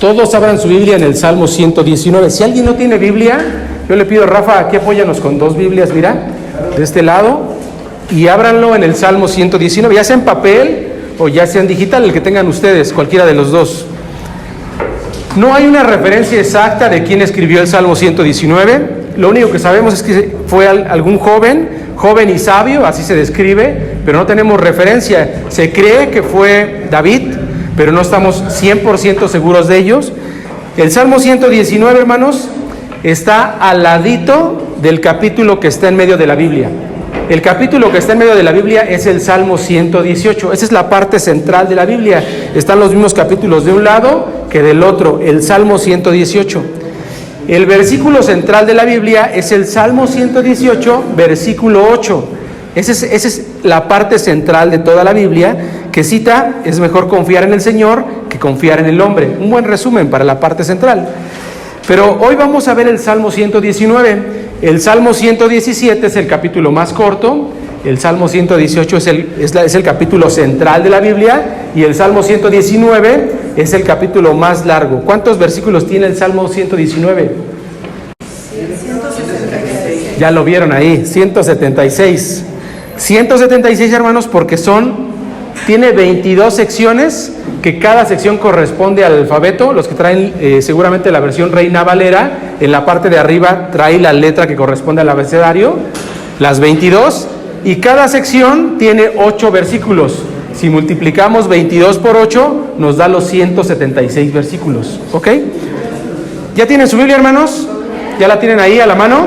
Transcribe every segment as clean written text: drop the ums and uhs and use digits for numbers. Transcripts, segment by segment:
Todos abran su Biblia en el Salmo 119. Si alguien no tiene Biblia, yo le pido, Rafa, aquí apóyanos con 2 Biblias, mira, de este lado, y ábranlo en el Salmo 119, ya sea en papel o ya sea en digital, el que tengan ustedes, cualquiera de los dos. No hay una referencia exacta de quién escribió el Salmo 119. Lo único que sabemos es que fue algún joven y sabio, así se describe, pero no tenemos referencia. Se cree que fue David, pero no estamos 100% seguros de ellos. El Salmo 119, hermanos, está al ladito del capítulo que está en medio de la Biblia. El capítulo que está en medio de la Biblia es el Salmo 118. Esa es la parte central de la Biblia. Están los mismos capítulos de un lado que del otro, el Salmo 118. El versículo central de la Biblia es el Salmo 118, versículo 8. Esa es la parte central de toda la Biblia que cita: es mejor confiar en el Señor que confiar en el hombre. Un buen resumen para la parte central. Pero hoy vamos a ver el Salmo 119. El Salmo 117 es el capítulo más corto. El Salmo 118 es el capítulo central de la Biblia. Y el Salmo 119 es el capítulo más largo. ¿Cuántos versículos tiene el Salmo 119? 176. Ya lo vieron ahí, 176. 176, hermanos, porque tiene 22 secciones, que cada sección corresponde al alfabeto. Los que traen seguramente la versión Reina Valera, en la parte de arriba trae la letra que corresponde al abecedario, las 22, y cada sección tiene 8 versículos. Si multiplicamos 22 por 8, nos da los 176 versículos, ¿ok? ¿Ya tienen su Biblia, hermanos? ¿Ya la tienen ahí a la mano?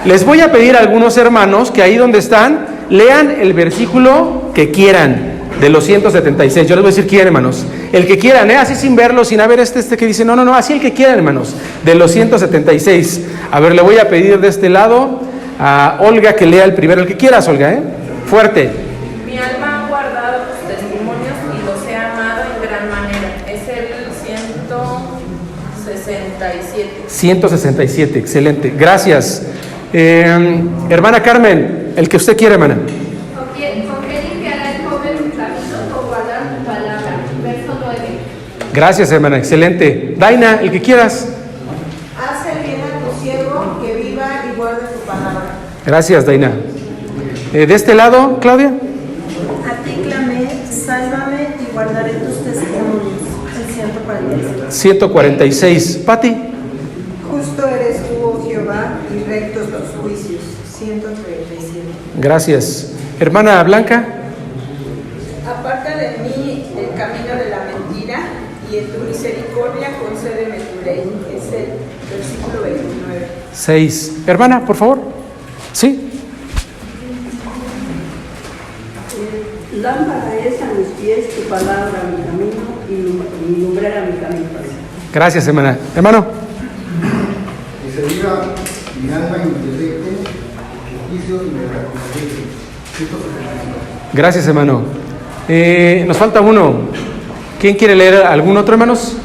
Les voy a pedir a algunos hermanos que ahí donde están, lean el versículo que quieran de los 176. Yo les voy a decir quién, hermanos. El que quieran, así sin verlo, sin haber este que dice, no, así el que quieran, hermanos, de los 176. A ver, le voy a pedir de este lado a Olga que lea el primero. El que quieras, Olga, fuerte. Mi alma ha guardado tus testimonios y los he amado en gran manera. Es el 167. 167, excelente. Gracias. Hermana Carmen, el que usted quiera, hermana. ¿Con qué limpiará el joven su camino? Con guardar tu palabra. Verso 9. Gracias, hermana, excelente. Daina, el que quieras. Hace bien a tu siervo que viva y guarde tu palabra. Gracias, Daina. De este lado, Claudia. A ti clamé, sálvame y guardaré tus testimonios. El 146. 146. Pati. Justo eres tú, oh Jehová, y rectos los juicios. 137. Gracias. Hermana Blanca. Aparta de mí el camino de la mentira, y en tu misericordia concédeme tu ley. Es el versículo 29. 6. Hermana, por favor. Sí. Lámpara es a mis pies tu palabra, mi camino, y lumbrera mi camino. Gracias, hermana. Hermano. Que se diga mi alma intelecto, juicios y me reconoce. Gracias, hermano. Nos falta uno. ¿Quién quiere leer algún otro, hermanos?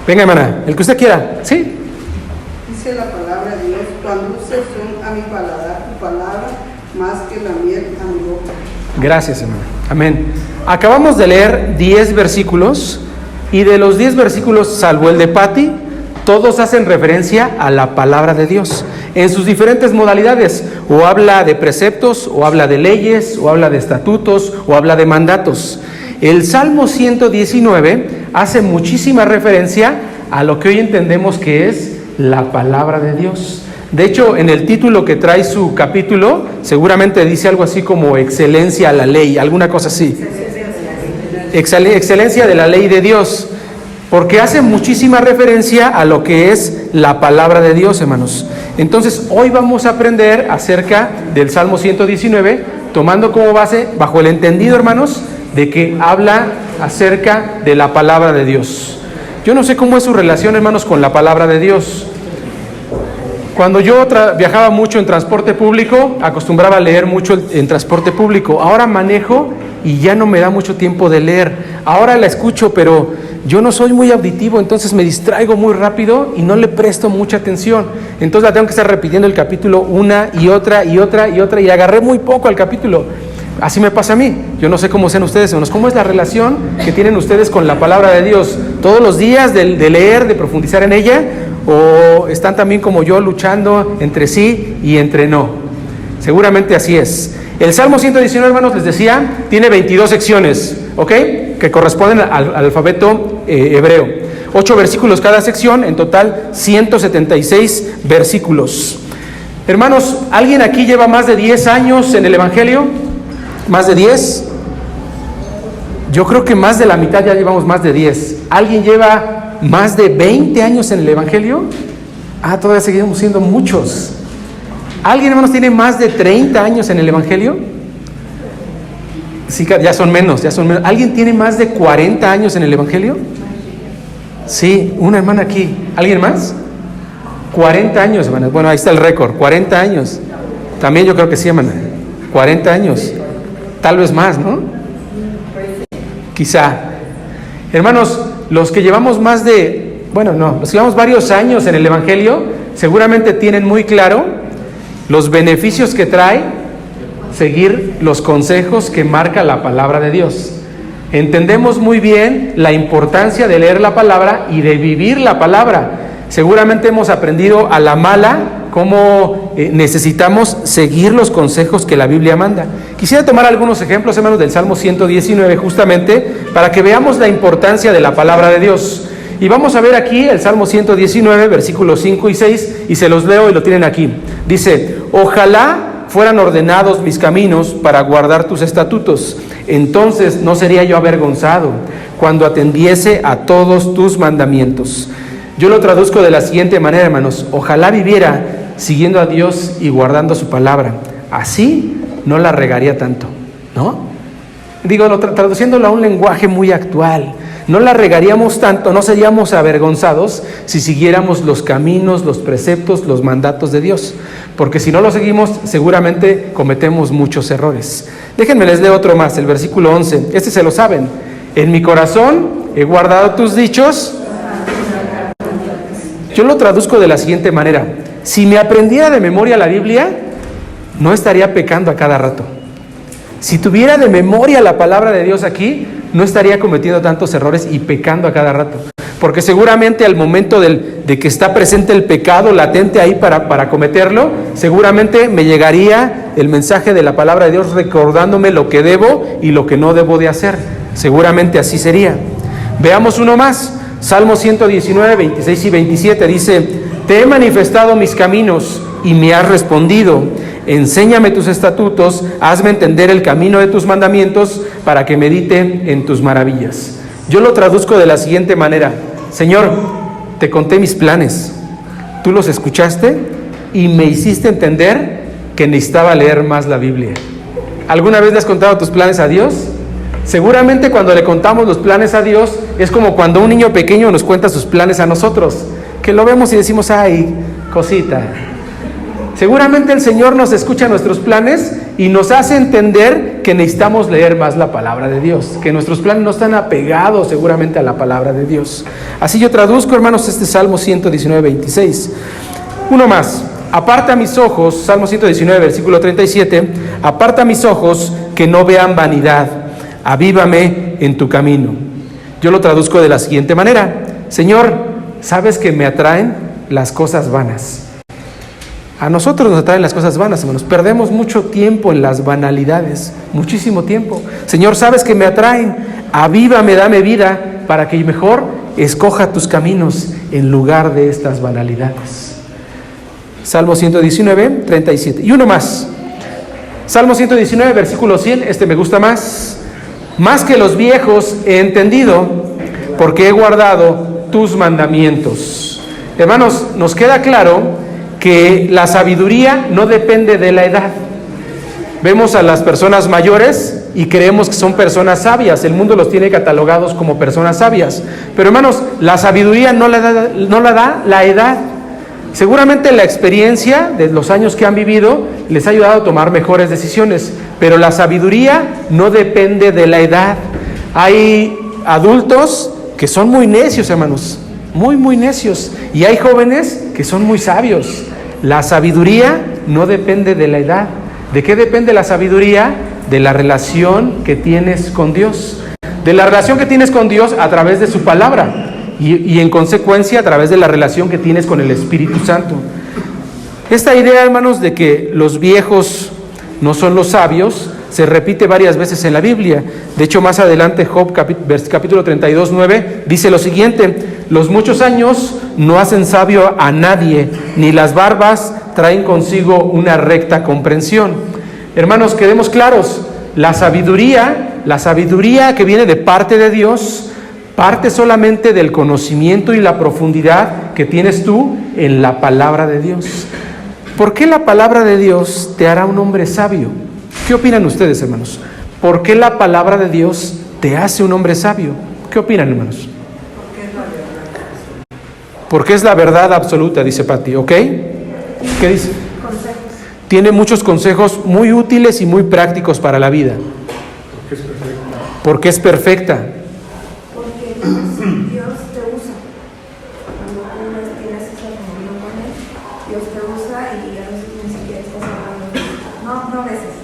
Venga, hermana, el que usted quiera. ¿Sí? Dice la palabra de Dios: cuando dulces son a mi paladar tu palabra, más que la miel a mi boca. Gracias, hermano. Amén. Acabamos de leer 10 versículos, y de los 10 versículos, salvo el de Pati, todos hacen referencia a la palabra de Dios en sus diferentes modalidades. O habla de preceptos, o habla de leyes, o habla de estatutos, o habla de mandatos. El Salmo 119 hace muchísima referencia a lo que hoy entendemos que es la palabra de Dios. De hecho, en el título que trae su capítulo, seguramente dice algo así como excelencia a la ley, alguna cosa así. Excelencia de la ley de Dios, porque hace muchísima referencia a lo que es la palabra de Dios, hermanos. Entonces, hoy vamos a aprender acerca del Salmo 119, tomando como base, bajo el entendido, hermanos, de que habla acerca de la palabra de Dios. Yo no sé cómo es su relación, hermanos, con la palabra de Dios. Cuando yo viajaba mucho en transporte público, acostumbraba a leer mucho en transporte público. Ahora manejo y ya no me da mucho tiempo de leer. Ahora la escucho, pero yo no soy muy auditivo, entonces me distraigo muy rápido y no le presto mucha atención. Entonces la tengo que estar repitiendo el capítulo una y otra, y agarré muy poco al capítulo. Así me pasa a mí. Yo no sé cómo sean ustedes, hermanos. ¿Cómo es la relación que tienen ustedes con la palabra de Dios? ¿Todos los días de leer, de profundizar en ella? ¿O están también como yo luchando entre sí y entre no? Seguramente así es. El Salmo 119, hermanos, les decía, tiene 22 secciones, ¿ok? Que corresponden al alfabeto hebreo. 8 versículos cada sección, en total 176 versículos. Hermanos, ¿alguien aquí lleva más de 10 años en el Evangelio? ¿Más de 10? Yo creo que más de la mitad ya llevamos más de 10. ¿Alguien lleva más de 20 años en el Evangelio? Todavía seguimos siendo muchos. ¿Alguien, hermanos, tiene más de 30 años en el Evangelio? Sí, ya son menos. ¿Alguien tiene más de 40 años en el Evangelio? Sí, una hermana aquí. ¿Alguien más? 40 años, hermana. Bueno, ahí está el récord, 40 años. También yo creo que sí, hermana. 40 años. Tal vez más, ¿no? Quizá. Hermanos, los que llevamos los que llevamos varios años en el Evangelio, seguramente tienen muy claro los beneficios que trae seguir los consejos que marca la palabra de Dios. Entendemos muy bien la importancia de leer la palabra y de vivir la palabra. Seguramente hemos aprendido a la mala cómo necesitamos seguir los consejos que la Biblia manda. Quisiera tomar algunos ejemplos, hermanos, del Salmo 119, justamente para que veamos la importancia de la palabra de Dios. Y vamos a ver aquí el Salmo 119, versículos 5 y 6, y se los leo y lo tienen aquí. Dice: ojalá fueran ordenados mis caminos para guardar tus estatutos, entonces no sería yo avergonzado cuando atendiese a todos tus mandamientos. Yo lo traduzco de la siguiente manera, hermanos: ojalá viviera siguiendo a Dios y guardando su palabra, así no la regaría tanto, ¿no? Digo, traduciéndolo a un lenguaje muy actual, no la regaríamos tanto, no seríamos avergonzados si siguiéramos los caminos, los preceptos, los mandatos de Dios, porque si no lo seguimos, seguramente cometemos muchos errores. Déjenme les leo otro más, el versículo 11, este se lo saben: en mi corazón he guardado tus dichos. Yo lo traduzco de la siguiente manera: si me aprendiera de memoria la Biblia, no estaría pecando a cada rato. Si tuviera de memoria la palabra de Dios aquí, no estaría cometiendo tantos errores y pecando a cada rato. Porque seguramente al momento de que está presente el pecado latente ahí para cometerlo, seguramente me llegaría el mensaje de la palabra de Dios recordándome lo que debo y lo que no debo de hacer. Seguramente así sería. Veamos uno más. Salmo 119, 26 y 27 dice: te he manifestado mis caminos y me has respondido. Enséñame tus estatutos, hazme entender el camino de tus mandamientos para que medite en tus maravillas. Yo lo traduzco de la siguiente manera: Señor, te conté mis planes, tú los escuchaste y me hiciste entender que necesitaba leer más la Biblia. ¿Alguna vez le has contado tus planes a Dios? Seguramente cuando le contamos los planes a Dios es como cuando un niño pequeño nos cuenta sus planes a nosotros, que lo vemos y decimos: ay, cosita. Seguramente el Señor nos escucha nuestros planes y nos hace entender que necesitamos leer más la palabra de Dios, que nuestros planes no están apegados seguramente a la palabra de Dios. Así yo traduzco, hermanos, este Salmo 119, 26. Uno más: aparta mis ojos, Salmo 119, versículo 37, aparta mis ojos que no vean vanidad, avívame en tu camino. Yo lo traduzco de la siguiente manera: Señor, sabes que me atraen las cosas vanas. A nosotros nos atraen las cosas vanas, hermanos. Perdemos mucho tiempo en las banalidades, muchísimo tiempo. Señor, sabes que me atraen, avívame, dame vida, para que mejor escoja tus caminos en lugar de estas banalidades. Salmo 119, 37. Y uno más. Salmo 119, versículo 100, este me gusta más. Más que los viejos he entendido, porque he guardado tus mandamientos. Hermanos, nos queda claro que la sabiduría no depende de la edad. Vemos a las personas mayores y creemos que son personas sabias. El mundo los tiene catalogados como personas sabias. Pero hermanos, la sabiduría no la da la edad. Seguramente la experiencia de los años que han vivido les ha ayudado a tomar mejores decisiones, pero la sabiduría no depende de la edad. Hay adultos que son muy necios, hermanos, muy necios, y hay jóvenes que son muy sabios. La sabiduría no depende de la edad. ¿De qué depende la sabiduría? de la relación que tienes con Dios. De la relación que tienes con Dios a través de su palabra y en consecuencia a través de la relación que tienes con el Espíritu Santo. Esta idea, hermanos, de que los viejos no son los sabios, se repite varias veces en la Biblia. De hecho, más adelante, Job capítulo 32, 9, dice lo siguiente: los muchos años no hacen sabio a nadie, ni las barbas traen consigo una recta comprensión. Hermanos, quedemos claros, la sabiduría que viene de parte de Dios, parte solamente del conocimiento y la profundidad que tienes tú en la palabra de Dios. ¿Por qué la palabra de Dios te hará un hombre sabio? ¿Qué opinan ustedes, hermanos? ¿Por qué la palabra de Dios te hace un hombre sabio? ¿Qué opinan, hermanos? Porque es la verdad absoluta, dice Pati, ¿ok? ¿Qué dice? Consejos. Tiene muchos consejos muy útiles y muy prácticos para la vida. Porque es perfecta. Porque Dios te usa. Cuando tú tienes esa comunión con Él, Dios te usa y a veces ni siquiera estás hablando. No a veces.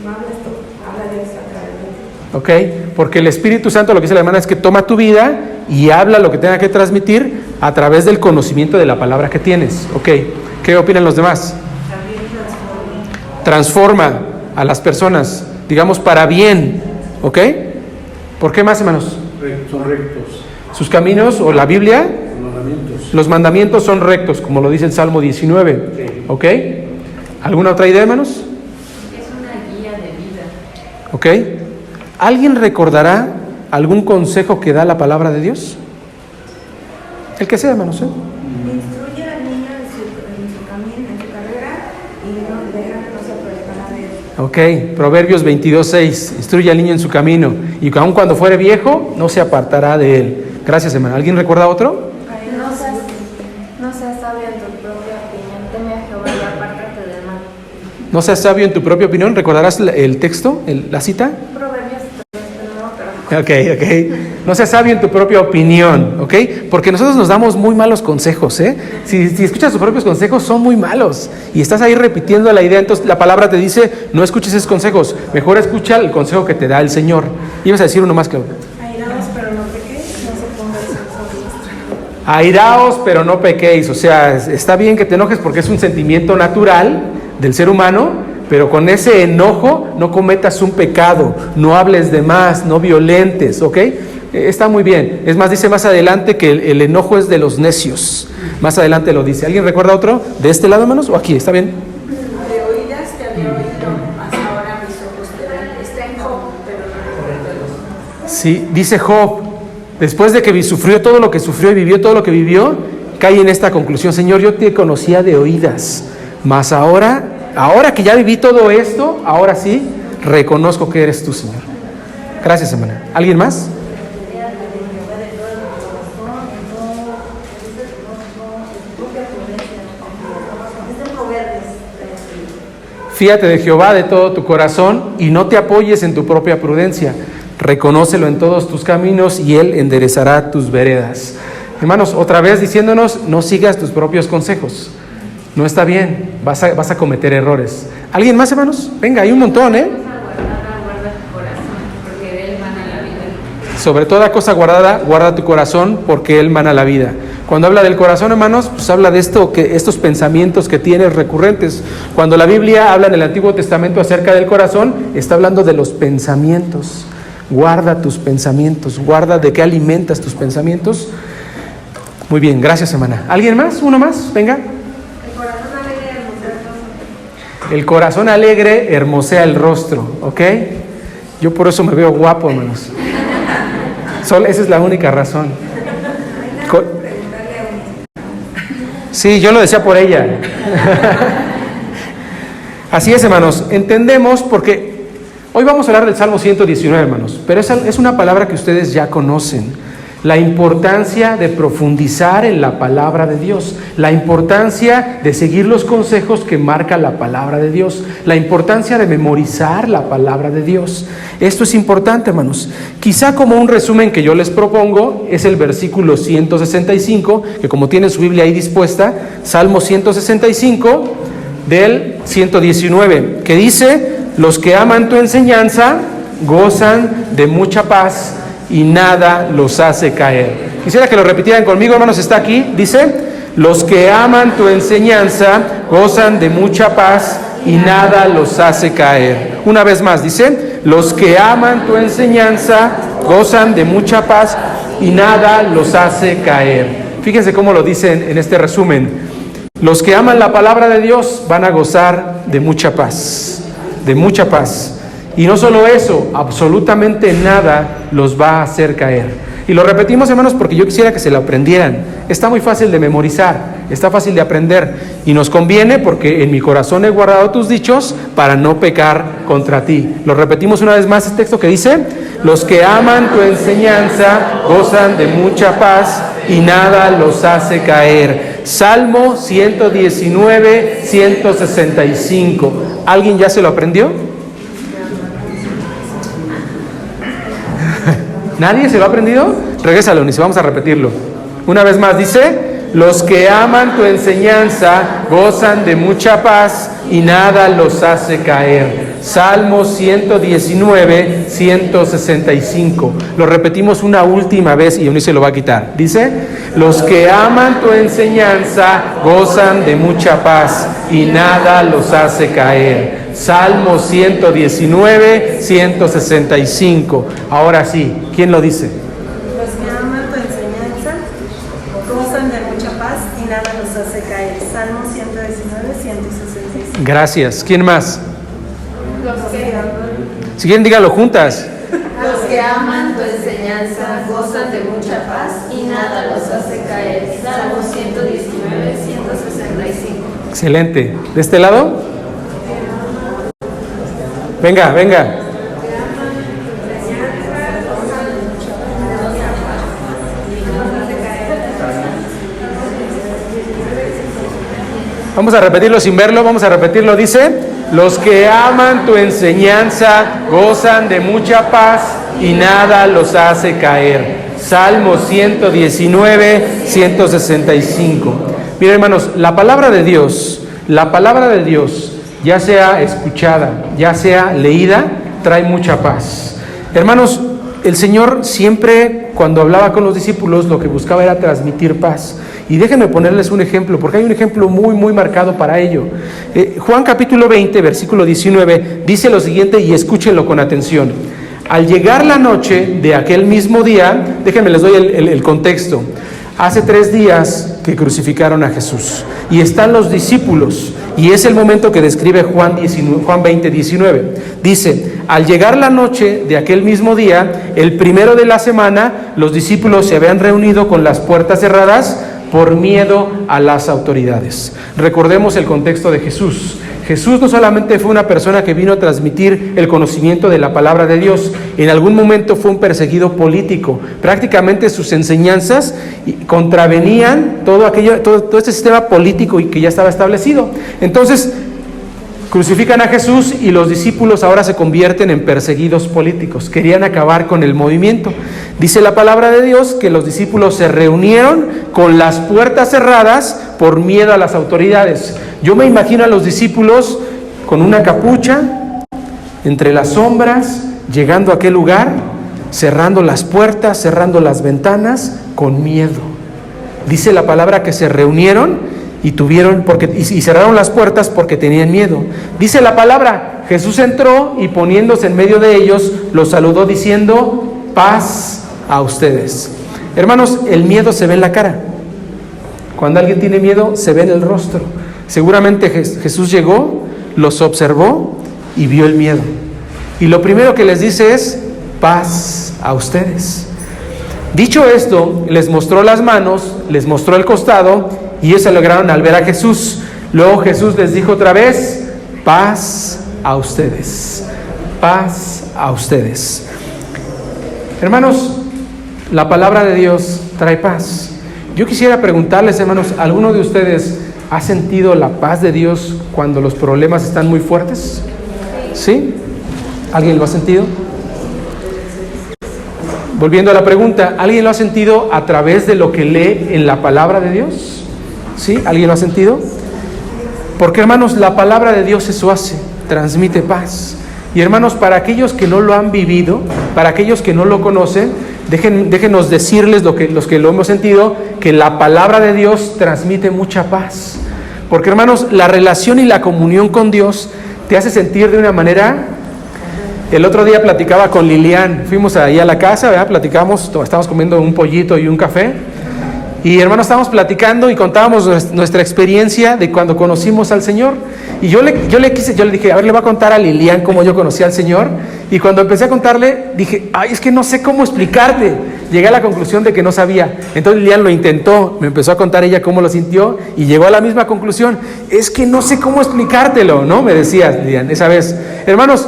No hablas tú, habla Dios a través de ti. ¿Ok? Porque el Espíritu Santo, lo que dice la hermana, es que toma tu vida y habla lo que tenga que transmitir a través del conocimiento de la palabra que tienes. ¿Ok? ¿Qué opinan los demás? También Transforma a las personas, digamos, para bien. ¿Ok? ¿Por qué más, hermanos? Son rectos. Sus caminos o la Biblia, Mandamientos. los mandamientos son rectos, como lo dice el Salmo 19. Sí. ¿Ok? ¿Alguna otra idea, hermanos? Es una guía de vida. ¿Ok? ¿Alguien recordará algún consejo que da la palabra de Dios? El que sea, hermanos, ¿eh? instruye al niño en su camino, en su carrera, y no deja que no se aparezca de él. Ok, Proverbios 22:6, instruye al niño en su camino, y aun cuando fuere viejo, no se apartará de él. Gracias, hermano. ¿Alguien recuerda otro? No seas sabio en tu propia opinión, teme a Jehová y apártate del mal. No seas sabio en tu propia opinión. ¿Recordarás el texto, la cita? Proverbios, no, pero Ok. No seas sabio en tu propia opinión, ¿ok? Porque nosotros nos damos muy malos consejos, ¿eh? Si escuchas tus propios consejos, son muy malos. Y estás ahí repitiendo la idea, entonces la palabra te dice, no escuches esos consejos, mejor escucha el consejo que te da el Señor. Ibas a decir uno más, Claudio. Airaos, pero no pequéis, no se ponga el sol. Airaos, pero no pequéis. O sea, está bien que te enojes porque es un sentimiento natural del ser humano, pero con ese enojo no cometas un pecado, no hables de más, no violentes, ¿ok? Está muy bien. Es más, dice más adelante que el enojo es de los necios. Más adelante lo dice. ¿Alguien recuerda otro? ¿De este lado, hermanos? ¿O aquí? ¿Está bien? De oídas te había oído, mas ahora mis ojos te ven. Está en Job, pero no recuerdo. Sí, dice Job, después de que sufrió todo lo que sufrió y vivió todo lo que vivió, cae en esta conclusión: Señor, yo te conocía de oídas, mas ahora que ya viví todo esto, ahora sí reconozco que eres tú, Señor. Gracias, hermana. ¿Alguien más? Fíate de Jehová de todo tu corazón y no te apoyes en tu propia prudencia. Reconócelo en todos tus caminos y Él enderezará tus veredas. Hermanos, otra vez diciéndonos, no sigas tus propios consejos. No está bien, vas a cometer errores. ¿Alguien más, hermanos? Venga, hay un montón, ¿eh? Guarda tu corazón, porque de él mana la vida. Sobre toda cosa guardada, guarda tu corazón, porque Él mana la vida. Cuando habla del corazón, hermanos, pues habla de estos pensamientos que tienes recurrentes. Cuando la Biblia habla en el Antiguo Testamento acerca del corazón, está hablando de los pensamientos. Guarda tus pensamientos, guarda de qué alimentas tus pensamientos. Muy bien, gracias, hermana. ¿Alguien más? ¿Uno más? Venga. El corazón alegre hermosea el rostro, ¿ok? Yo por eso me veo guapo, hermanos. Esa es la única razón. Sí, yo lo decía por ella. Así es, hermanos. Entendemos porque hoy vamos a hablar del Salmo 119, hermanos. Pero es una palabra que ustedes ya conocen. La importancia de profundizar en la palabra de Dios, la importancia de seguir los consejos que marca la palabra de Dios, la importancia de memorizar la palabra de Dios. Esto es importante, hermanos. Quizá como un resumen que yo les propongo es el versículo 165, que como tiene su Biblia ahí dispuesta, Salmo 165 del 119, que dice: los que aman tu enseñanza gozan de mucha paz y nada los hace caer. Quisiera que lo repitieran conmigo, hermanos, está aquí, dice, los que aman tu enseñanza gozan de mucha paz y nada los hace caer. Una vez más, dice, los que aman tu enseñanza gozan de mucha paz y nada los hace caer. Fíjense cómo lo dicen en este resumen. Los que aman la palabra de Dios van a gozar de mucha paz, de mucha paz. Y no solo eso, absolutamente nada los va a hacer caer. Y lo repetimos, hermanos, porque yo quisiera que se lo aprendieran. Está muy fácil de memorizar, está fácil de aprender. Y nos conviene porque en mi corazón he guardado tus dichos para no pecar contra ti. Lo repetimos una vez más, este texto que dice, los que aman tu enseñanza gozan de mucha paz y nada los hace caer. Salmo 119, 165. ¿Alguien ya se lo aprendió? ¿Nadie se lo ha aprendido? Regrésalo, ni si vamos a repetirlo. Una vez más, dice, los que aman tu enseñanza gozan de mucha paz y nada los hace caer. Salmo 119, 165. Lo repetimos una última vez y Eunice lo va a quitar. Dice, los que aman tu enseñanza gozan de mucha paz y nada los hace caer. Salmo 119, 165. Ahora sí, ¿quién lo dice? Los que aman tu enseñanza gozan de mucha paz y nada los hace caer. Salmo 119, 165. Gracias. ¿Quién más? Los que Si quieren, díganlo juntas. Los que aman tu enseñanza gozan de mucha paz y nada los hace caer. Salmo 119, 165. Excelente. ¿De este lado? Venga, venga. Vamos a repetirlo sin verlo, vamos a repetirlo. Dice, los que aman tu enseñanza gozan de mucha paz y nada los hace caer. Salmo 119, 165. Miren, hermanos, la palabra de Dios, ya sea escuchada, ya sea leída, trae mucha paz. Hermanos, el Señor siempre, cuando hablaba con los discípulos, lo que buscaba era transmitir paz. Y déjenme ponerles un ejemplo, porque hay un ejemplo muy, muy marcado para ello. Juan capítulo 20, versículo 19, dice lo siguiente, y escúchenlo con atención. Al llegar la noche de aquel mismo día, déjenme les doy el contexto. Hace 3 días que crucificaron a Jesús y están los discípulos, y es el momento que describe Juan 20, 19. Dice, al llegar la noche de aquel mismo día, el primero de la semana, los discípulos se habían reunido con las puertas cerradas por miedo a las autoridades. Recordemos el contexto de Jesús. Jesús no solamente fue una persona que vino a transmitir el conocimiento de la palabra de Dios, en algún momento fue un perseguido político. Prácticamente sus enseñanzas contravenían todo este sistema político y que ya estaba establecido. Entonces, crucifican a Jesús y los discípulos ahora se convierten en perseguidos políticos. Querían acabar con el movimiento. Dice la palabra de Dios que los discípulos se reunieron con las puertas cerradas por miedo a las autoridades. Yo me imagino a los discípulos con una capucha, entre las sombras, llegando a aquel lugar, cerrando las puertas, cerrando las ventanas, con miedo. Dice la palabra que se reunieron y cerraron las puertas porque tenían miedo. Dice la palabra, Jesús entró y poniéndose en medio de ellos, los saludó diciendo, paz a ustedes. Hermanos, el miedo se ve en la cara. Cuando alguien tiene miedo, se ve en el rostro. Seguramente Jesús llegó, los observó y vio el miedo. Y lo primero que les dice es, paz a ustedes. Dicho esto, les mostró las manos, les mostró el costado, y ellos se alegraron al ver a Jesús. Luego Jesús les dijo otra vez, paz a ustedes, paz a ustedes. Hermanos, la palabra de Dios trae paz. Yo quisiera preguntarles, hermanos, ¿alguno de ustedes ha sentido la paz de Dios cuando los problemas están muy fuertes? ¿Sí? ¿Alguien lo ha sentido? Volviendo a la pregunta, ¿alguien lo ha sentido a través de lo que lee en la palabra de Dios? ¿Sí? ¿Alguien lo ha sentido? Porque, hermanos, la palabra de Dios eso hace, transmite paz. Y hermanos, para aquellos que no lo han vivido, para aquellos que no lo conocen, déjenos decirles los que lo hemos sentido, que la palabra de Dios transmite mucha paz. Porque hermanos, la relación y la comunión con Dios te hace sentir de una manera. El otro día platicaba con Lilian, fuimos ahí a la casa, ¿verdad? Platicamos, estábamos comiendo un pollito y un café. Y hermanos, estábamos platicando y contábamos nuestra experiencia de cuando conocimos al Señor. Y yo le dije, a ver, le voy a contar a Lilian cómo yo conocí al Señor. Y cuando empecé a contarle, dije, ay, es que no sé cómo explicarte. Llegué a la conclusión de que no sabía. Entonces Lilian lo intentó, me empezó a contar ella cómo lo sintió y llegó a la misma conclusión. Es que no sé cómo explicártelo, ¿no? Me decía Lilian esa vez. Hermanos,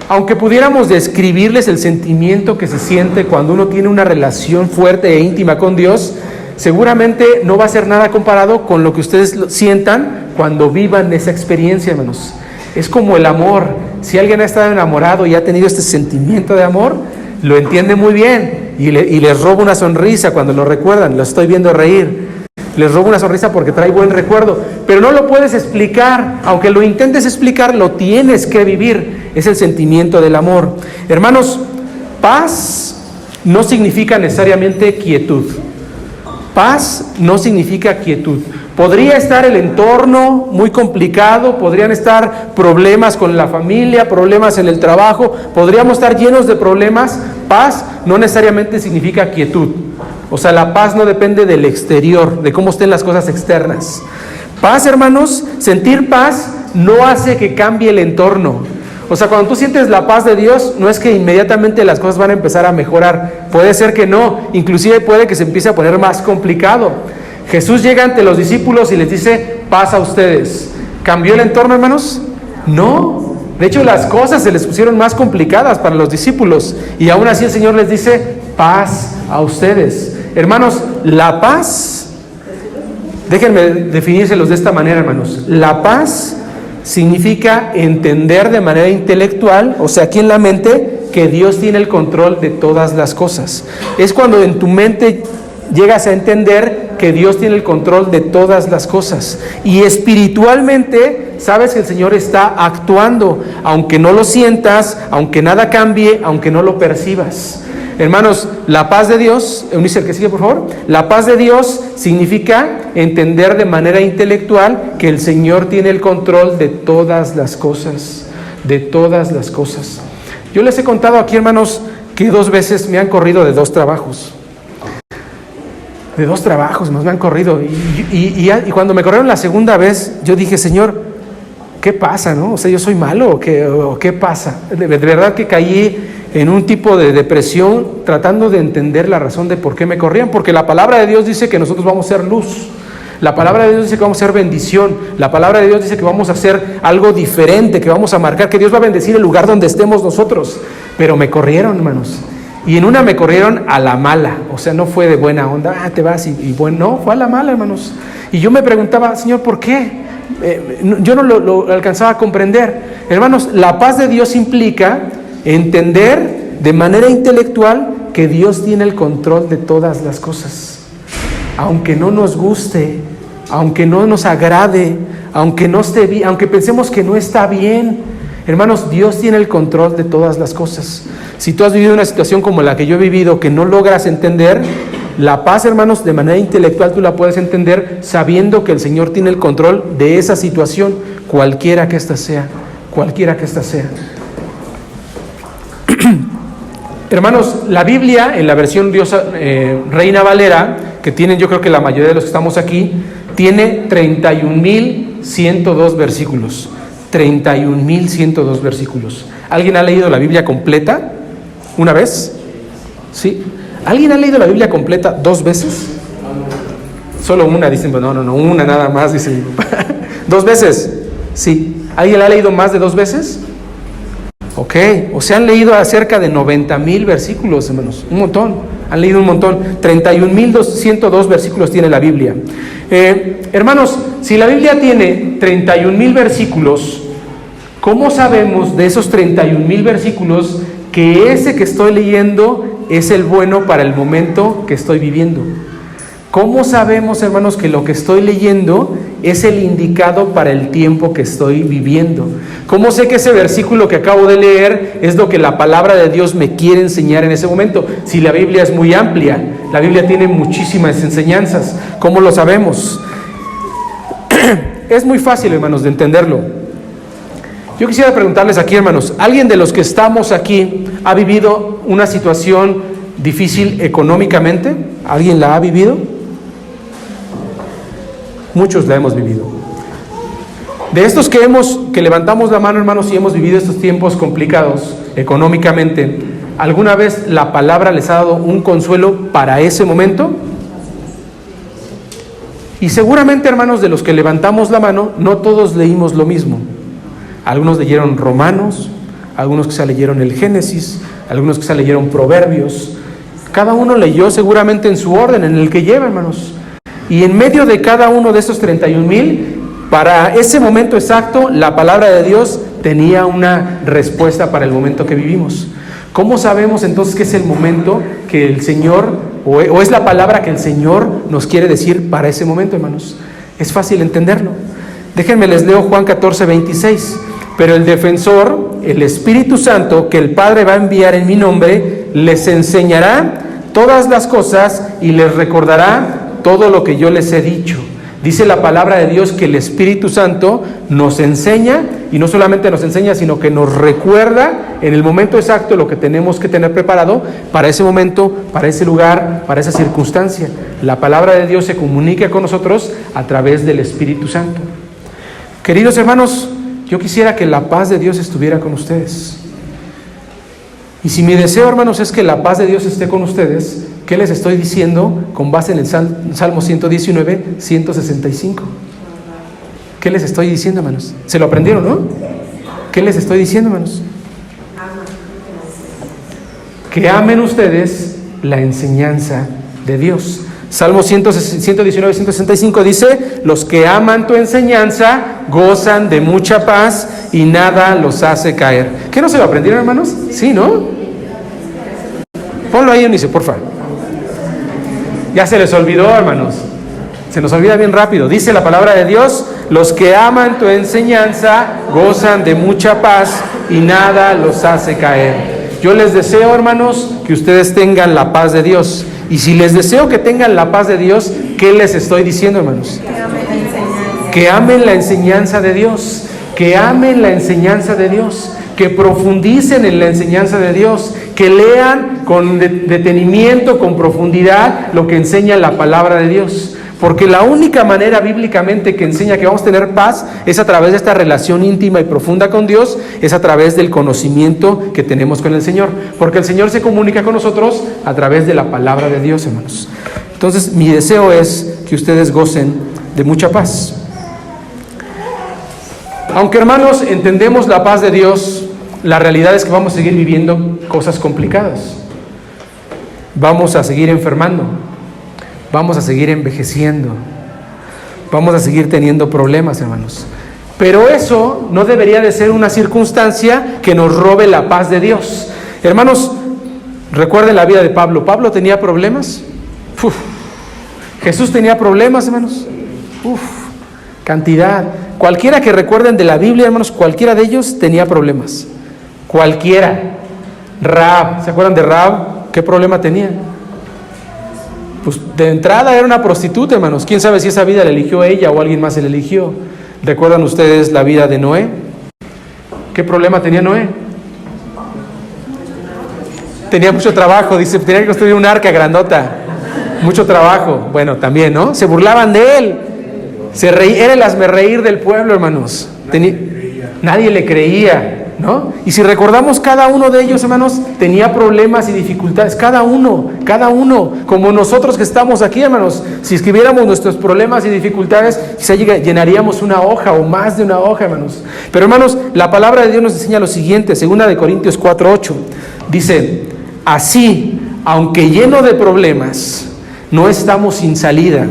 aunque pudiéramos describirles el sentimiento que se siente cuando uno tiene una relación fuerte e íntima con Dios, seguramente no va a ser nada comparado con lo que ustedes sientan cuando vivan esa experiencia, hermanos. Es como el amor. Si alguien ha estado enamorado y ha tenido este sentimiento de amor, lo entiende muy bien y les roba una sonrisa cuando lo recuerdan. Lo estoy viendo reír. Les roba una sonrisa porque trae buen recuerdo, pero no lo puedes explicar. Aunque lo intentes explicar, lo tienes que vivir. Es el sentimiento del amor. Hermanos, paz no significa necesariamente quietud. Paz no significa quietud. Podría estar el entorno muy complicado, podrían estar problemas con la familia, problemas en el trabajo, podríamos estar llenos de problemas. Paz no necesariamente significa quietud. O sea, la paz no depende del exterior, de cómo estén las cosas externas. Paz, hermanos, sentir paz no hace que cambie el entorno. O sea, cuando tú sientes la paz de Dios, no es que inmediatamente las cosas van a empezar a mejorar. Puede ser que no, inclusive puede que se empiece a poner más complicado. Jesús llega ante los discípulos y les dice, paz a ustedes. ¿Cambió el entorno, hermanos? No. De hecho, las cosas se les pusieron más complicadas para los discípulos. Y aún así el Señor les dice, paz a ustedes. Hermanos, la paz, déjenme definírselos de esta manera, hermanos. La paz significa entender de manera intelectual, o sea, aquí en la mente, que Dios tiene el control de todas las cosas. Es cuando en tu mente llegas a entender que Dios tiene el control de todas las cosas. Y espiritualmente sabes que el Señor está actuando, aunque no lo sientas, aunque nada cambie, aunque no lo percibas. Hermanos, la paz de Dios, Eunice, el que sigue por favor, la paz de Dios significa entender de manera intelectual que el Señor tiene el control de todas las cosas, de todas las cosas. Yo les he contado aquí, hermanos, que 2 veces me han corrido de 2 trabajos. De 2 trabajos me han corrido. Y cuando me corrieron la segunda vez, yo dije, Señor, ¿qué pasa, no? O sea, ¿yo soy malo o qué pasa? De verdad que caí en un tipo de depresión tratando de entender la razón de por qué me corrían, porque la palabra de Dios dice que nosotros vamos a ser luz, la palabra de Dios dice que vamos a ser bendición, la palabra de Dios dice que vamos a hacer algo diferente, que vamos a marcar, que Dios va a bendecir el lugar donde estemos nosotros, pero me corrieron, hermanos, y en una me corrieron a la mala, o sea, no fue de buena onda, te vas y bueno, no, fue a la mala, hermanos, y yo me preguntaba, Señor, ¿por qué? Yo no lo alcanzaba a comprender. Hermanos, la paz de Dios implica entender de manera intelectual que Dios tiene el control de todas las cosas. Aunque no nos guste, aunque no nos agrade, aunque no esté bien, aunque pensemos que no está bien, hermanos, Dios tiene el control de todas las cosas. Si tú has vivido una situación como la que yo he vivido, que no logras entender, la paz, hermanos, de manera intelectual tú la puedes entender sabiendo que el Señor tiene el control de esa situación, cualquiera que ésta sea, cualquiera que ésta sea. Hermanos, la Biblia en la versión Reina Valera, que tienen yo creo que la mayoría de los que estamos aquí, tiene 31,102 versículos. 31,102 versículos. ¿Alguien ha leído la Biblia completa una vez? ¿Sí? ¿Alguien ha leído la Biblia completa 2 veces? Solo una, dicen, no, una nada más, dicen. 2 veces, sí. ¿Alguien la ha leído más de 2 veces? Ok, o sea, han leído acerca de 90,000 versículos, hermanos, un montón, han leído un montón. 31,102 versículos tiene la Biblia. Hermanos, si la Biblia tiene 31,000 versículos, ¿cómo sabemos de esos 31,000 versículos que ese que estoy leyendo es el bueno para el momento que estoy viviendo? ¿Cómo sabemos, hermanos, que lo que estoy leyendo es el indicado para el tiempo que estoy viviendo. ¿Cómo sé que ese versículo que acabo de leer es lo que la palabra de Dios me quiere enseñar en ese momento? Si la Biblia es muy amplia, la Biblia tiene muchísimas enseñanzas. ¿Cómo lo sabemos? Es muy fácil, hermanos, de entenderlo. Yo quisiera preguntarles aquí, hermanos, ¿alguien de los que estamos aquí ha vivido una situación difícil económicamente? ¿Alguien la ha vivido? Muchos la hemos vivido. De estos que levantamos la mano, hermanos, y hemos vivido estos tiempos complicados económicamente, ¿alguna vez la palabra les ha dado un consuelo para ese momento? Y seguramente, hermanos, de los que levantamos la mano, no todos leímos lo mismo. Algunos leyeron Romanos, algunos quizá leyeron el Génesis, algunos quizá leyeron Proverbios. Cada uno leyó seguramente en su orden, en el que lleva, hermanos. Y en medio de cada uno de estos 31,000, para ese momento exacto, la palabra de Dios tenía una respuesta para el momento que vivimos. ¿Cómo sabemos entonces que es el momento que el Señor, o es la palabra que el Señor nos quiere decir para ese momento, hermanos? Es fácil entenderlo. Déjenme les leo Juan 14:26. Pero el defensor, el Espíritu Santo, que el Padre va a enviar en mi nombre, les enseñará todas las cosas y les recordará todo lo que yo les he dicho. Dice la palabra de Dios que el Espíritu Santo nos enseña, y no solamente nos enseña, sino que nos recuerda en el momento exacto lo que tenemos que tener preparado para ese momento, para ese lugar, para esa circunstancia. La palabra de Dios se comunica con nosotros a través del Espíritu Santo. Queridos hermanos, yo quisiera que la paz de Dios estuviera con ustedes. Y si mi deseo, hermanos, es que la paz de Dios esté con ustedes, ¿qué les estoy diciendo con base en el Salmo 119, 165? ¿Qué les estoy diciendo, hermanos? ¿Se lo aprendieron, no? ¿Qué les estoy diciendo, hermanos? Que amen ustedes la enseñanza de Dios. Salmo 119, 165 dice: los que aman tu enseñanza gozan de mucha paz y nada los hace caer. ¿Qué no se lo aprendieron, hermanos? Sí, ¿no? Ponlo ahí, Eunice, por favor. Ya se les olvidó, hermanos. Se nos olvida bien rápido. Dice la palabra de Dios: los que aman tu enseñanza gozan de mucha paz y nada los hace caer. Yo les deseo, hermanos, que ustedes tengan la paz de Dios. Y si les deseo que tengan la paz de Dios, ¿qué les estoy diciendo, hermanos? Que amen la enseñanza de Dios. Que amen la enseñanza de Dios. Que profundicen en la enseñanza de Dios. Que lean con detenimiento, con profundidad, lo que enseña la palabra de Dios. Porque la única manera bíblicamente que enseña que vamos a tener paz es a través de esta relación íntima y profunda con Dios, es a través del conocimiento que tenemos con el Señor. Porque el Señor se comunica con nosotros a través de la palabra de Dios, hermanos. Entonces, mi deseo es que ustedes gocen de mucha paz. Aunque, hermanos, entendemos la paz de Dios, la realidad es que vamos a seguir viviendo cosas complicadas. Vamos a seguir enfermando. Vamos a seguir envejeciendo. Vamos a seguir teniendo problemas, hermanos. Pero eso no debería de ser una circunstancia que nos robe la paz de Dios. Hermanos, recuerden la vida de Pablo. ¿Pablo tenía problemas? ¿Jesús tenía problemas, hermanos? Cantidad. Cualquiera que recuerden de la Biblia, hermanos, cualquiera de ellos tenía problemas. Cualquiera. Rahab, ¿se acuerdan de Rahab? ¿Qué problema tenía? Pues de entrada era una prostituta, hermanos. ¿Quién sabe si esa vida la eligió ella o alguien más se la eligió? ¿Recuerdan ustedes la vida de Noé? ¿Qué problema tenía Noé? Tenía mucho trabajo, dice, tenía que construir un arca grandota. Mucho trabajo. Bueno, también, ¿no? Se burlaban de él. Era el hazmerreír del pueblo, hermanos. Nadie le creía, ¿no? Y si recordamos, cada uno de ellos, hermanos, tenía problemas y dificultades. Cada uno, como nosotros que estamos aquí, hermanos. Si escribiéramos nuestros problemas y dificultades, quizá llenaríamos una hoja o más de una hoja, hermanos. Pero, hermanos, la palabra de Dios nos enseña lo siguiente, 2 Corintios 4:8. Dice: así, aunque lleno de problemas, no estamos sin salida.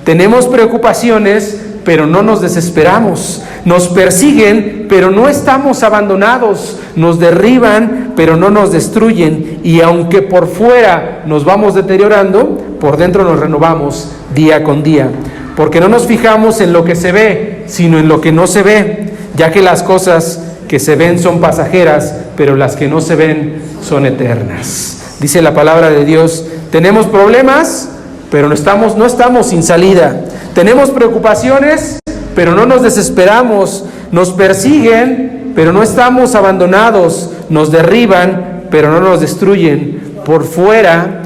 Tenemos preocupaciones, pero no nos desesperamos. Nos persiguen, pero no estamos abandonados. Nos derriban, pero no nos destruyen. Y aunque por fuera nos vamos deteriorando, por dentro nos renovamos día con día. porque no nos fijamos en lo que se ve, sino en lo que no se ve, ya que las cosas que se ven son pasajeras, pero las que no se ven son eternas. Dice la palabra de Dios, tenemos problemas, pero no estamos sin salida. Tenemos preocupaciones, pero no nos desesperamos. Nos persiguen, pero no estamos abandonados. Nos derriban, pero no nos destruyen. Por fuera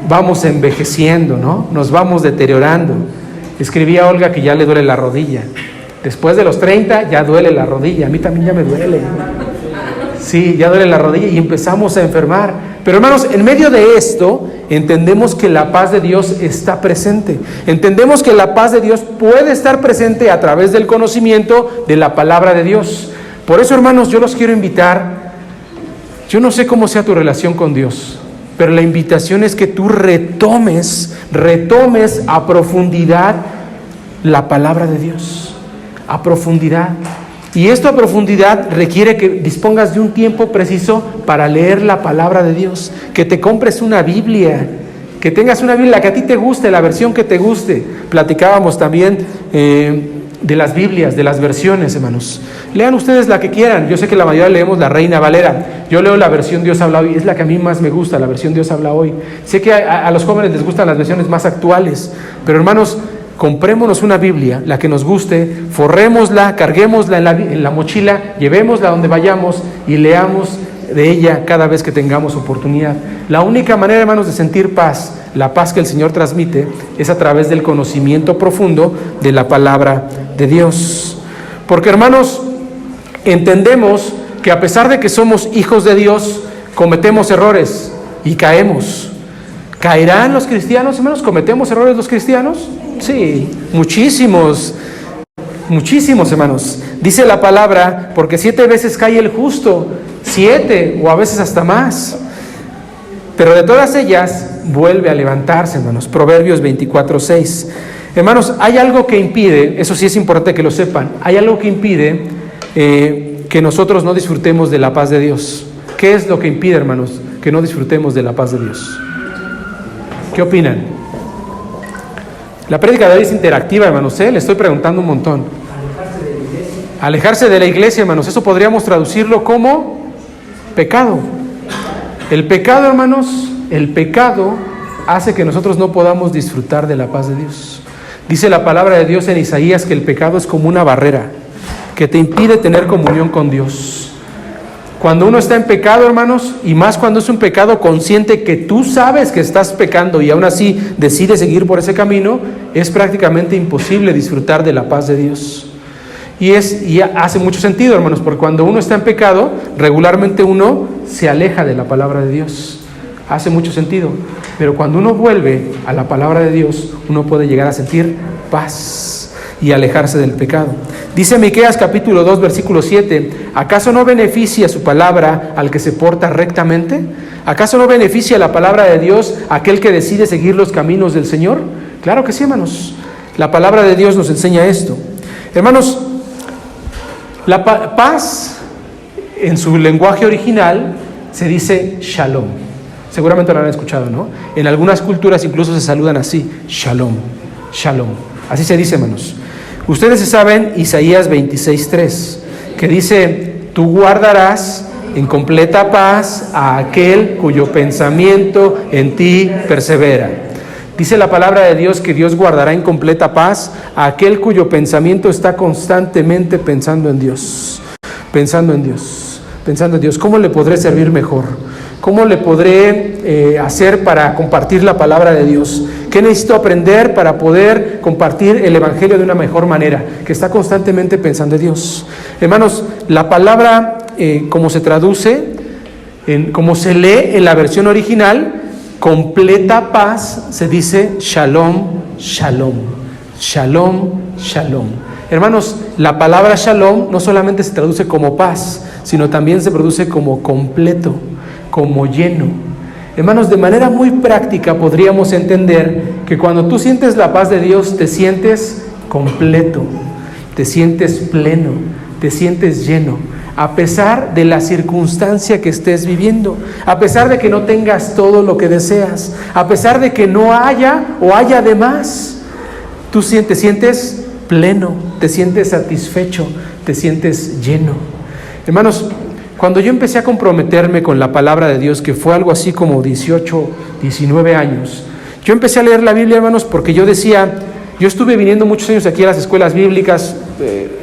vamos envejeciendo, ¿no? Nos vamos deteriorando. Escribía Olga que ya le duele la rodilla. Después de los 30 ya duele la rodilla. A mí también ya me duele. Sí, ya duele la rodilla y empezamos a enfermar. Pero hermanos, en medio de esto, entendemos que la paz de Dios está presente. Entendemos que la paz de Dios puede estar presente a través del conocimiento de la palabra de Dios. Por eso, hermanos, yo los quiero invitar. Yo no sé cómo sea tu relación con Dios, pero la invitación es que tú retomes a profundidad la palabra de Dios. A profundidad. Y esto a profundidad requiere que dispongas de un tiempo preciso para leer la palabra de Dios, que te compres una Biblia, que tengas una Biblia que a ti te guste, la versión que te guste. Platicábamos también de las Biblias, de las versiones, hermanos. Lean ustedes la que quieran. Yo sé que la mayoría leemos la Reina Valera. Yo leo la versión Dios habla hoy, es la que a mí más me gusta, la versión Dios habla hoy. Sé que a los jóvenes les gustan las versiones más actuales, pero hermanos, comprémonos una Biblia, la que nos guste, forrémosla, carguémosla en la mochila, llevémosla donde vayamos y leamos de ella cada vez que tengamos oportunidad. La única manera, hermanos, de sentir paz, la paz que el Señor transmite, es a través del conocimiento profundo de la palabra de Dios. Porque, hermanos, entendemos que a pesar de que somos hijos de Dios, cometemos errores y caemos. ¿Caerán los cristianos, hermanos? ¿Cometemos errores los cristianos? Sí, muchísimos, hermanos. Dice la palabra, porque 7 veces cae el justo, 7 o a veces hasta más. Pero de todas ellas vuelve a levantarse, hermanos. Proverbios 24:6. Hermanos, hay algo que impide, eso sí es importante que lo sepan, hay algo que impide que nosotros no disfrutemos de la paz de Dios. ¿Qué es lo que impide, hermanos, que no disfrutemos de la paz de Dios? ¿Qué opinan? La prédica de hoy es interactiva, hermanos, le estoy preguntando un montón. Alejarse de la iglesia, hermanos, eso podríamos traducirlo como pecado. El pecado, hermanos, el pecado hace que nosotros no podamos disfrutar de la paz de Dios. Dice la palabra de Dios en Isaías que el pecado es como una barrera que te impide tener comunión con Dios. Cuando uno está en pecado, hermanos, y más cuando es un pecado consciente que tú sabes que estás pecando y aún así decides seguir por ese camino, es prácticamente imposible disfrutar de la paz de Dios. Y hace mucho sentido, hermanos, porque cuando uno está en pecado, regularmente uno se aleja de la palabra de Dios. Hace mucho sentido. Pero cuando uno vuelve a la palabra de Dios, uno puede llegar a sentir paz y alejarse del pecado. Dice Miqueas capítulo 2 versículo 7, ¿acaso no beneficia su palabra al que se porta rectamente? ¿Acaso no beneficia la palabra de Dios a aquel que decide seguir los caminos del Señor? Claro que sí, hermanos. La palabra de Dios nos enseña esto. Hermanos, la paz en su lenguaje original se dice shalom. Seguramente lo han escuchado, ¿no? En algunas culturas incluso se saludan así, shalom, shalom. Así se dice, hermanos. Ustedes se saben Isaías 26:3, que dice, tú guardarás en completa paz a aquel cuyo pensamiento en ti persevera. Dice la palabra de Dios que Dios guardará en completa paz a aquel cuyo pensamiento está constantemente pensando en Dios. Pensando en Dios, pensando en Dios. ¿Cómo le podré servir mejor? ¿Cómo le podré hacer para compartir la palabra de Dios? ¿Qué necesito aprender para poder compartir el Evangelio de una mejor manera? Que está constantemente pensando en Dios. Hermanos, la palabra, como se traduce, como se lee en la versión original, completa paz, se dice shalom, shalom, shalom, shalom. Hermanos, la palabra shalom no solamente se traduce como paz, sino también se traduce como completo, como lleno. Hermanos, de manera muy práctica podríamos entender que cuando tú sientes la paz de Dios, te sientes completo, te sientes pleno, te sientes lleno, a pesar de la circunstancia que estés viviendo, a pesar de que no tengas todo lo que deseas, a pesar de que no haya o haya de más. Tú te sientes pleno, te sientes satisfecho, te sientes lleno. Hermanos, cuando yo empecé a comprometerme con la palabra de Dios, que fue algo así como 18, 19 años, yo empecé a leer la Biblia, hermanos, porque yo decía, yo estuve viniendo muchos años aquí a las escuelas bíblicas,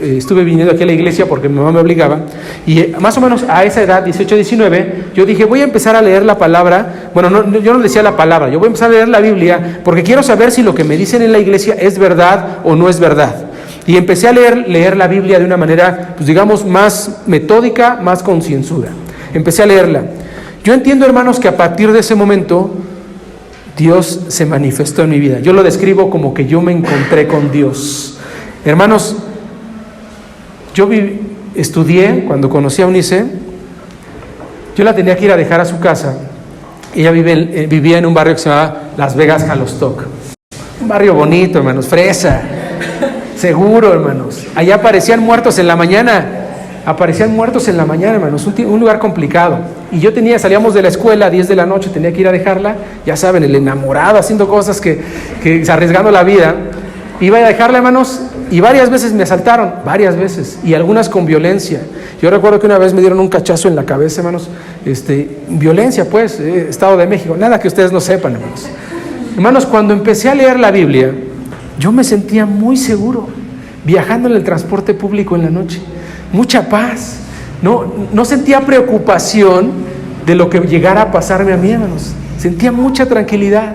estuve viniendo aquí a la iglesia porque mi mamá me obligaba, y más o menos a esa edad, 18, 19, yo dije, voy a empezar a leer la palabra. Bueno, yo no decía la palabra, yo voy a empezar a leer la Biblia porque quiero saber si lo que me dicen en la iglesia es verdad o no es verdad. Y empecé a leer la Biblia de una manera, pues digamos, más metódica, más concienzuda. Empecé a leerla. Yo entiendo, hermanos, que a partir de ese momento Dios se manifestó en mi vida. Yo lo describo como que yo me encontré con Dios. Hermanos, yo estudié cuando conocí a Eunice. Yo la tenía que ir a dejar a su casa. Ella vivía en un barrio que se llamaba Las Vegas, Jalostoc. Un barrio bonito, hermanos, fresa. Seguro, hermanos. Allá aparecían muertos en la mañana. Hermanos. Un lugar complicado. Y yo salíamos de la escuela a 10 de la noche, tenía que ir a dejarla. Ya saben, el enamorado, haciendo cosas que arriesgando la vida. Iba a dejarla, hermanos, y varias veces me asaltaron. Varias veces. Y algunas con violencia. Yo recuerdo que una vez me dieron un cachazo en la cabeza, hermanos. Violencia, pues, Estado de México. Nada que ustedes no sepan, hermanos. Hermanos, cuando empecé a leer la Biblia, yo me sentía muy seguro, viajando en el transporte público en la noche. Mucha paz. No sentía preocupación de lo que llegara a pasarme a mí, hermanos. Sentía mucha tranquilidad.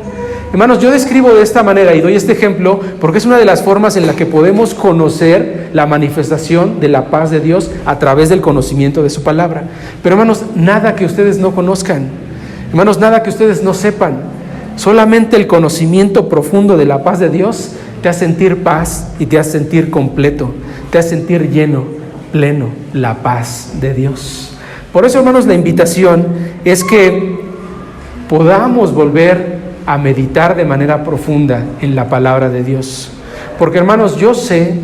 Hermanos, yo describo de esta manera y doy este ejemplo porque es una de las formas en la que podemos conocer la manifestación de la paz de Dios a través del conocimiento de su palabra. Pero, hermanos, nada que ustedes no conozcan. Hermanos, nada que ustedes no sepan. Solamente el conocimiento profundo de la paz de Dios te hace sentir paz y te hace sentir completo, te hace sentir lleno, pleno, la paz de Dios. Por eso, hermanos, la invitación es que podamos volver a meditar de manera profunda en la palabra de Dios. Porque, hermanos, yo sé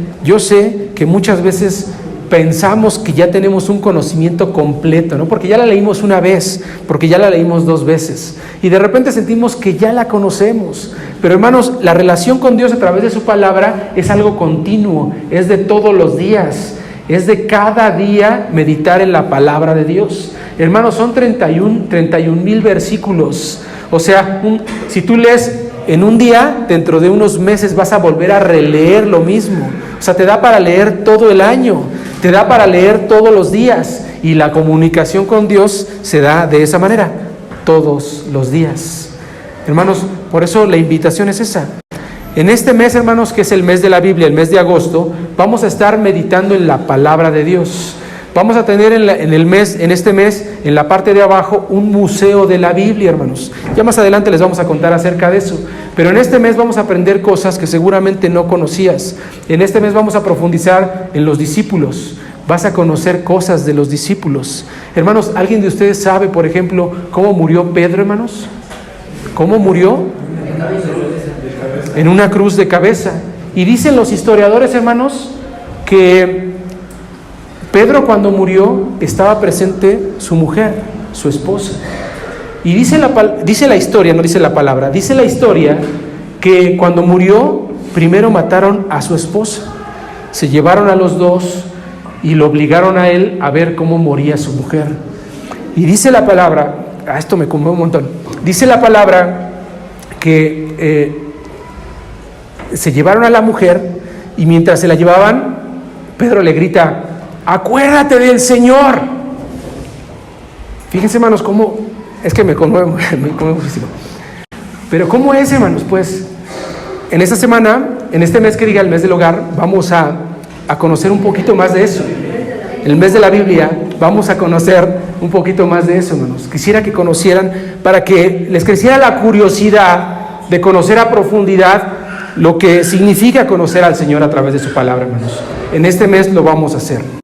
que muchas veces pensamos que ya tenemos un conocimiento completo, ¿no? Porque ya la leímos una vez, porque ya la leímos 2 veces, y de repente sentimos que ya la conocemos. Pero, hermanos, la relación con Dios a través de su palabra es algo continuo, es de todos los días, es de cada día meditar en la palabra de Dios. Hermanos, son 31,000 versículos. O sea, si tú lees en un día, dentro de unos meses vas a volver a releer lo mismo. O sea, te da para leer todo el año, te da para leer todos los días. Y la comunicación con Dios se da de esa manera, todos los días. Hermanos, por eso la invitación es esa. En este mes, hermanos, que es el mes de la Biblia, el mes de agosto, vamos a estar meditando en la palabra de Dios. Vamos a tener en este mes, en la parte de abajo, un museo de la Biblia, hermanos. Ya más adelante les vamos a contar acerca de eso. Pero en este mes vamos a aprender cosas que seguramente no conocías. En este mes vamos a profundizar en los discípulos. Vas a conocer cosas de los discípulos. Hermanos, ¿alguien de ustedes sabe, por ejemplo, cómo murió Pedro, hermanos? ¿Cómo murió? En una cruz de cabeza. Y dicen los historiadores, hermanos, que Pedro, cuando murió, estaba presente su mujer, su esposa. Y dice la historia, no dice la palabra, dice la historia que cuando murió, primero mataron a su esposa. Se llevaron a los dos y lo obligaron a él a ver cómo moría su mujer. Y dice la palabra, esto me conmueve un montón, dice la palabra que se llevaron a la mujer y mientras se la llevaban, Pedro le grita: acuérdate del Señor. Fíjense, hermanos, cómo es que me conmueve muchísimo. Pero cómo es, hermanos, pues en esta semana, en este mes que diga el mes del hogar, vamos a conocer un poquito más de eso. El mes de la Biblia, vamos a conocer un poquito más de eso, hermanos. Quisiera que conocieran, para que les creciera la curiosidad de conocer a profundidad lo que significa conocer al Señor a través de su palabra, hermanos. En este mes lo vamos a hacer.